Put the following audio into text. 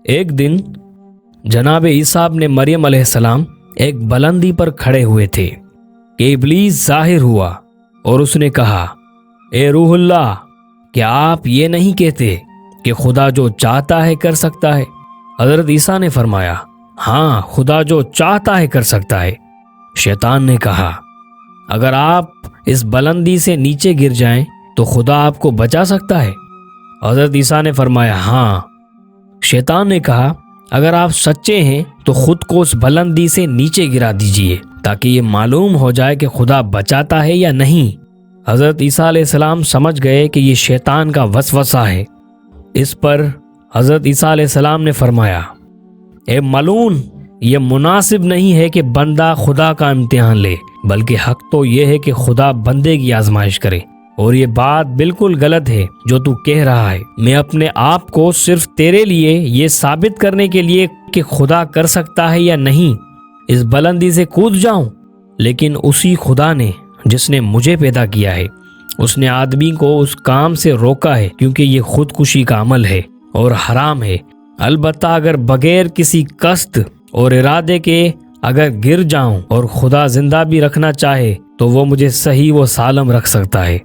ایک دن جناب عیسیٰ ابن مریم علیہ السلام ایک بلندی پر کھڑے ہوئے تھے کہ ابلیس ظاہر ہوا اور اس نے کہا، اے روح اللہ، کیا آپ یہ نہیں کہتے کہ خدا جو چاہتا ہے کر سکتا ہے؟ حضرت عیسیٰ نے فرمایا، ہاں، خدا جو چاہتا ہے کر سکتا ہے۔ شیطان نے کہا، اگر آپ اس بلندی سے نیچے گر جائیں تو خدا آپ کو بچا سکتا ہے؟ حضرت عیسیٰ نے فرمایا، ہاں۔ شیطان نے کہا، اگر آپ سچے ہیں تو خود کو اس بلندی سے نیچے گرا دیجئے تاکہ یہ معلوم ہو جائے کہ خدا بچاتا ہے یا نہیں۔ حضرت عیسیٰ علیہ السلام سمجھ گئے کہ یہ شیطان کا وسوسہ ہے۔ اس پر حضرت عیسیٰ علیہ السلام نے فرمایا، اے ملعون، یہ مناسب نہیں ہے کہ بندہ خدا کا امتحان لے، بلکہ حق تو یہ ہے کہ خدا بندے کی آزمائش کرے، اور یہ بات بالکل غلط ہے جو تو کہہ رہا ہے۔ میں اپنے آپ کو صرف تیرے لیے یہ ثابت کرنے کے لیے کہ خدا کر سکتا ہے یا نہیں اس بلندی سے کود جاؤں، لیکن اسی خدا نے جس نے مجھے پیدا کیا ہے، اس نے آدمی کو اس کام سے روکا ہے، کیونکہ یہ خودکشی کا عمل ہے اور حرام ہے۔ البتہ اگر بغیر کسی قصد اور ارادے کے اگر گر جاؤں اور خدا زندہ بھی رکھنا چاہے تو وہ مجھے صحیح و سالم رکھ سکتا ہے۔